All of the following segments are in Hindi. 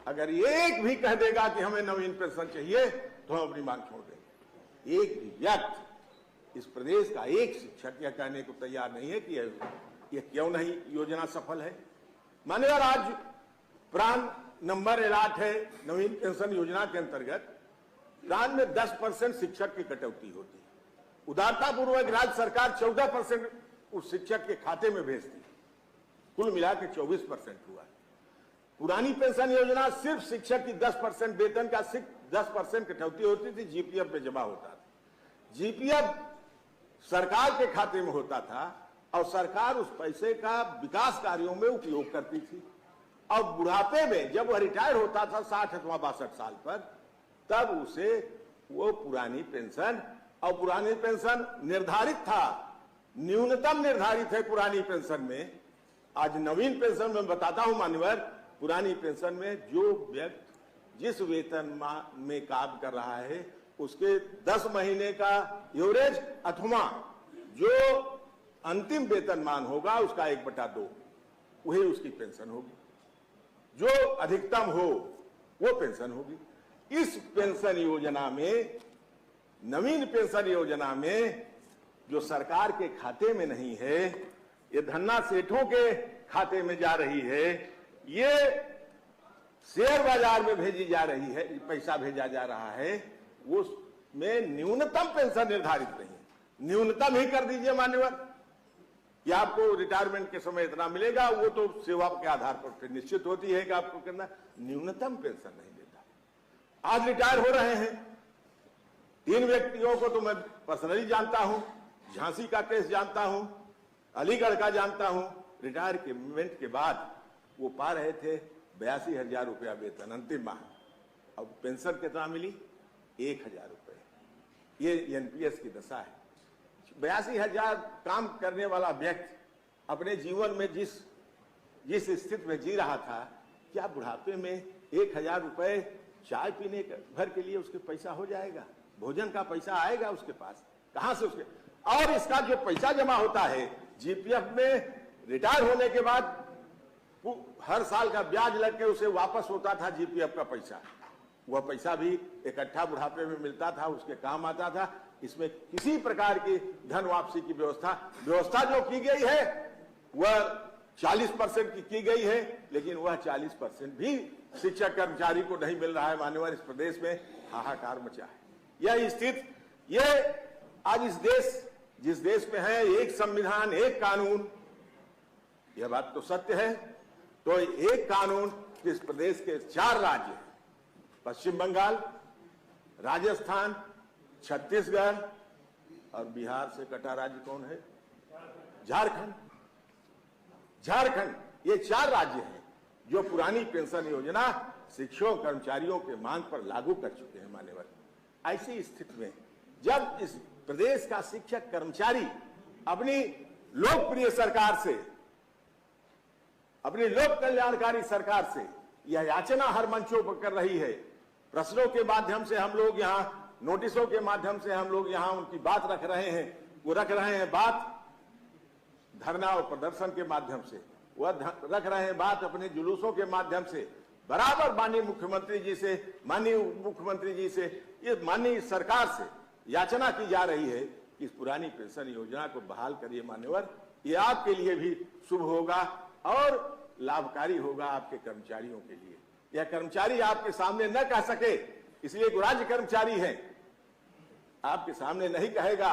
अगर एक भी कह देगा कि हमें नवीन पेंशन चाहिए तो हम अपनी मांग छोड़ देंगे। एक भी व्यक्ति इस प्रदेश का एक शिक्षक यह कहने को तैयार नहीं है कि यह क्यों नहीं योजना सफल है। मान्यवर, आज प्राण नंबर एलाट है नवीन पेंशन योजना के अंतर्गत। प्राण में 10% शिक्षक की कटौती होती है। उदारता पूर्वक राज्य सरकार 14% उस शिक्षक के खाते में भेजती है। कुल मिलाकर 24% हुआ। पुरानी पेंशन योजना सिर्फ शिक्षक की 10% वेतन का 10% कटौती होती थी, जीपीएफ में जमा होता था। जीपीएफ सरकार के खाते में होता था और सरकार उस पैसे का विकास कार्यों में उपयोग करती थी। और बुढ़ापे में जब वह रिटायर होता था 60 अथवा 62 साल पर, तब उसे वो पुरानी पेंशन, और पुरानी पेंशन निर्धारित था, न्यूनतम निर्धारित है पुरानी पेंशन में। आज नवीन पेंशन में बताता हूं मान्यवर, पुरानी पेंशन में जो व्यक्ति जिस वेतन में काम कर रहा है उसके 10 महीने का एवरेज अथवा जो अंतिम वेतनमान होगा उसका 1/2 वही उसकी पेंशन होगी। जो अधिकतम हो वो पेंशन होगी। इस पेंशन योजना में, नवीन पेंशन योजना में, जो सरकार के खाते में नहीं है, ये धन्ना सेठों के खाते में जा रही है, ये शेयर बाजार में भेजी जा रही है, पैसा भेजा जा रहा है, उसमें न्यूनतम पेंशन निर्धारित नहीं है। न्यूनतम ही कर दीजिए मान्यवर कि आपको रिटायरमेंट के समय इतना मिलेगा, वो तो सेवा के आधार पर फिर निश्चित होती है कि आपको करना। न्यूनतम पेंशन नहीं देता। आज रिटायर हो रहे हैं 3 व्यक्तियों को तो मैं पर्सनली जानता हूं, झांसी का केस जानता हूं, अलीगढ़ का जानता हूं। रिटायरमेंट के बाद वो पा रहे थे 82,000 रुपया वेतन अंतिम माह। अब पेंशन कितना मिली? 1,000 रुपये। ये एनपीएस की दशा है। 82,000 काम करने वाला व्यक्ति अपने जीवन में जिस स्थिति में जी रहा था, क्या बुढ़ापे में 1,000 रुपये चाय पीने भर के लिए उसके पैसा हो जाएगा? भोजन का पैसा आएगा उसके पास? कहां से उसके? और इसका जो पैसा जमा होता है जीपीएफ में, रिटायर होने के बाद हर साल का ब्याज लग के उसे वापस होता था जीपीएफ का पैसा। वह पैसा भी इकट्ठा बुढ़ापे में मिलता था, उसके काम आता था। इसमें किसी प्रकार की धन वापसी की व्यवस्था जो की गई है वह 40% की गई है, लेकिन वह 40% भी शिक्षक कर्मचारी को नहीं मिल रहा है। मान्यवर, इस प्रदेश में हाहाकार मचा है। यह स्थिति, यह आज जिस देश में है एक संविधान एक कानून, यह बात तो सत्य है। तो एक कानून इस प्रदेश के 4 राज्य हैं, पश्चिम बंगाल, राजस्थान, छत्तीसगढ़ और बिहार से कटा राज्य कौन है? झारखंड। ये 4 राज्य हैं जो पुरानी पेंशन योजना शिक्षकों कर्मचारियों के मांग पर लागू कर चुके हैं। मान्यवर, ऐसी स्थिति में जब इस प्रदेश का शिक्षक कर्मचारी अपनी लोकप्रिय सरकार से, अपनी लोक कल्याणकारी सरकार से यह याचना हर मंचों पर कर रही है, प्रश्नों के माध्यम से हम लोग यहाँ, नोटिसों के माध्यम से हम लोग यहाँ उनकी बात रख रहे हैं, वो रख रहे हैं बात धरना और प्रदर्शन के माध्यम से, वह रख रहे हैं बात अपने जुलूसों के माध्यम से। बराबर माननीय मुख्यमंत्री जी से, माननीय मुख्यमंत्री जी से, ये माननीय सरकार से याचना की जा रही है कि इस पुरानी पेंशन योजना को बहाल करिए। मान्यवर, ये आपके लिए भी शुभ होगा और लाभकारी होगा आपके कर्मचारियों के लिए। यह कर्मचारी आपके सामने न कह सके, इसलिए जो राज्य कर्मचारी है आपके सामने नहीं कहेगा,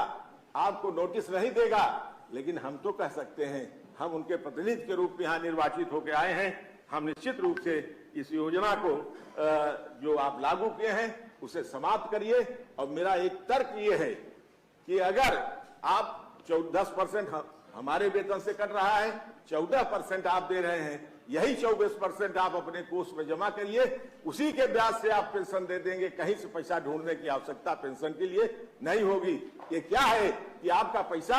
आपको नोटिस नहीं देगा, लेकिन हम तो कह सकते हैं। हम उनके प्रतिनिधि के रूप में यहाँ निर्वाचित होकर आए हैं। हम निश्चित रूप से इस योजना को जो आप लागू किए हैं उसे समाप्त करिए। और मेरा एक तर्क ये है कि अगर आप 10% हमारे वेतन से कट रहा है, 14% आप दे रहे हैं, यही 24% आप अपने कोष में जमा करिए, उसी के ब्याज से आप पेंशन दे देंगे। कहीं से पैसा ढूंढने की आवश्यकता पेंशन के लिए नहीं होगी। ये क्या है कि आपका पैसा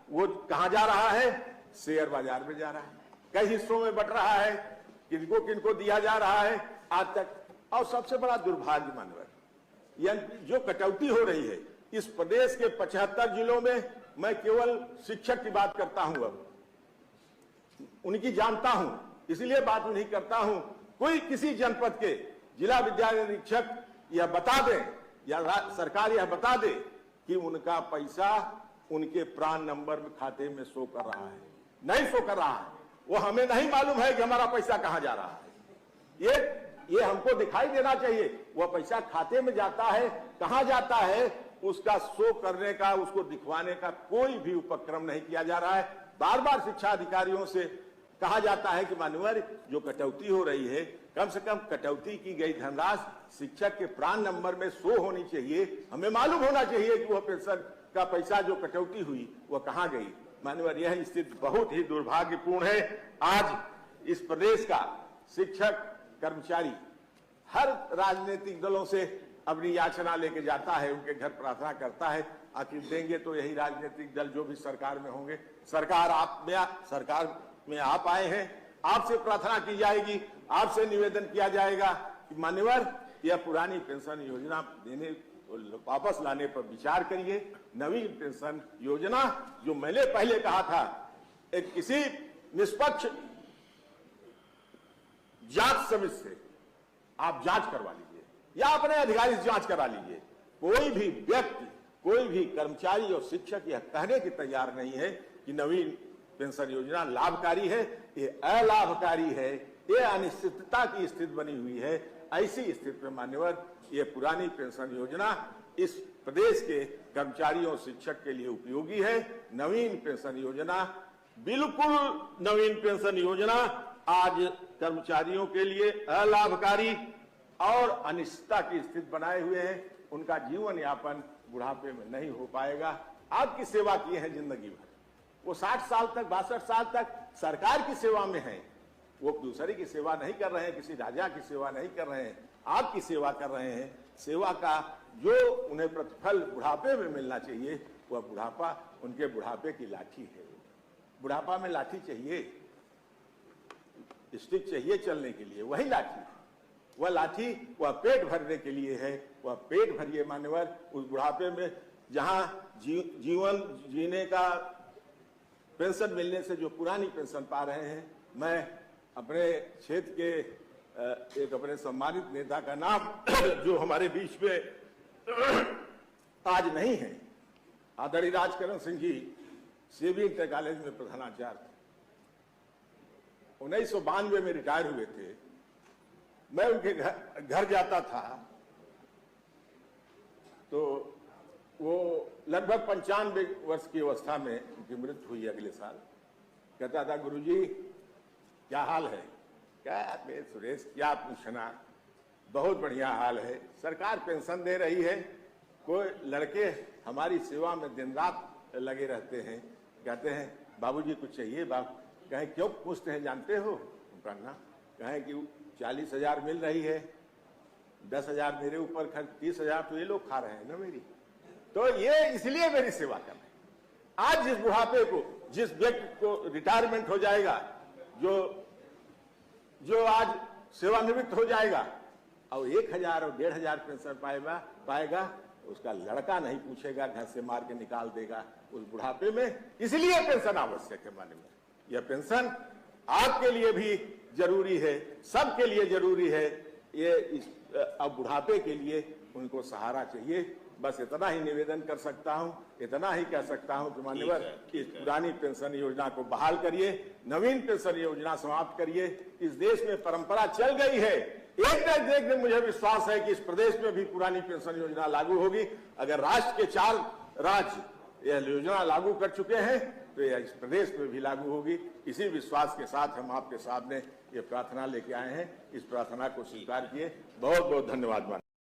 वो कहां जा रहा है? शेयर बाजार में जा रहा है, कई हिस्सों में बट रहा है, किनको किनको दिया जा रहा है आज तक। और सबसे बड़ा दुर्भाग्य मानवर, जो कटौती हो रही है इस प्रदेश के 75 जिलों में, मैं केवल शिक्षक की बात करता हूं, अब उनकी जानता हूं, इसलिए बात नहीं करता हूं कोई किसी जनपद के जिला विद्यालय निरीक्षक यह बता दें या सरकार यह बता दे कि उनका पैसा उनके प्राण नंबर में खाते में शो कर रहा है, नहीं शो कर रहा है। वो हमें नहीं मालूम है कि हमारा पैसा कहां जा रहा है। ये हमको दिखाई देना चाहिए। वह पैसा खाते में जाता है, कहां जाता है, उसका शो करने का, उसको दिखवाने का कोई भी उपक्रम नहीं किया जा रहा है। बार बार शिक्षा अधिकारियों से कहा जाता है कि मान्यवर जो कटौती हो रही है, कम से कम कटौती की गई धनराशि शिक्षक के प्राण नंबर में शो होनी चाहिए। हमें मालूम होना चाहिए कि वह पेंशन का पैसा जो कटौती हुई वह कहां गई। मान्यवर यह स्थिति बहुत ही दुर्भाग्यपूर्ण है। आज इस प्रदेश का शिक्षक कर्मचारी हर राजनीतिक दलों से अपनी याचना लेके जाता है, उनके घर प्रार्थना करता है। आखिर देंगे तो यही राजनीतिक दल जो भी सरकार में होंगे। सरकार में आप आए हैं, आपसे प्रार्थना की जाएगी, आपसे निवेदन किया जाएगा कि मान्यवर यह पुरानी पेंशन योजना देने वापस लाने पर विचार करिए। नवीन पेंशन योजना जो मैंने पहले कहा था, एक किसी निष्पक्ष जांच समिति से आप जांच करवा लीजिए या अपने अधिकारी से जांच करा लीजिए। कोई भी व्यक्ति, कोई भी कर्मचारी और शिक्षक यह कहने की तैयार नहीं है कि नवीन पेंशन योजना लाभकारी है। ये अलाभकारी है, ये अनिश्चितता की स्थिति बनी हुई है। ऐसी स्थिति में मान्यवर ये पुरानी पेंशन योजना इस प्रदेश के कर्मचारियों और शिक्षक के लिए उपयोगी है। नवीन पेंशन योजना, बिल्कुल नवीन पेंशन योजना आज कर्मचारियों के लिए अलाभकारी और अनिश्चितता की स्थिति बनाए हुए है। उनका जीवन यापन बुढ़ापे में नहीं हो पाएगा। आपकी सेवा किए हैं जिंदगी भर, वो 60 साल तक, 62 साल तक सरकार की सेवा में हैं। वो दूसरे की सेवा नहीं कर रहे हैं, किसी राजा की सेवा नहीं कर रहे हैं, आपकी सेवा कर रहे हैं। सेवा का जो उन्हें प्रतिफल बुढ़ापे में मिलना चाहिए, वह बुढ़ापा उनके बुढ़ापे की लाठी है। बुढ़ापा में लाठी चाहिए, स्टिक चाहिए चलने के लिए, वही लाठी है। वह लाठी वह पेट भरने के लिए है। वह पेट भरिए मान्यवर उस बुढ़ापे में, जहां जीवन जीने का पेंशन मिलने से जो पुरानी पेंशन पा रहे हैं। मैं अपने क्षेत्र के एक अपने सम्मानित नेता का नाम जो हमारे बीच में आज नहीं है, आदरणीय राजकरण सिंह जी सेवी इंटर कॉलेज में प्रधानाचार्य थे। 1992 में रिटायर हुए थे। मैं उनके घर जाता था तो वो लगभग 95 वर्ष की अवस्था में उनकी मृत्यु हुई अगले साल। कहता था, गुरुजी क्या हाल है? क्या सुरेश क्या पूछना, बहुत बढ़िया हाल है। सरकार पेंशन दे रही है। कोई लड़के हमारी सेवा में दिन रात लगे रहते हैं। कहते हैं बाबूजी कुछ चाहिए? कहें क्यों पूछते हैं, जानते हो? ना कहें कि 40,000 मिल रही है, 10,000 मेरे ऊपर खर्च, 30,000 तो ये लोग खा रहे हैं ना मेरी, तो ये इसलिए मेरी सेवा कर रहे हैं। आज जिस बुढ़ापे को, जिस व्यक्ति को रिटायरमेंट हो जाएगा, जो आज सेवानिवृत्त हो जाएगा और 1,000 और 1,500 पेंशन पाएगा, उसका लड़का नहीं पूछेगा, घर से मार के निकाल देगा उस बुढ़ापे में। इसलिए पेंशन आवश्यक है। माननीय, यह पेंशन आपके लिए भी जरूरी है, सबके लिए जरूरी है। ये अब बुढ़ापे के लिए उनको सहारा चाहिए। बस इतना ही निवेदन कर सकता हूं, इतना ही कह सकता हूं कि मान्यवर इस पुरानी पेंशन योजना को बहाल करिए, नवीन पेंशन योजना समाप्त करिए। इस देश में परंपरा चल गई है। एक न एक दिन मुझे विश्वास है कि इस प्रदेश में भी पुरानी पेंशन योजना लागू होगी। अगर राष्ट्र के 4 राज्य यह योजना लागू कर चुके हैं तो यह इस प्रदेश में भी लागू होगी। इसी विश्वास के साथ हम आपके सामने ये प्रार्थना लेके आए हैं। इस प्रार्थना को स्वीकार किए। बहुत बहुत धन्यवाद।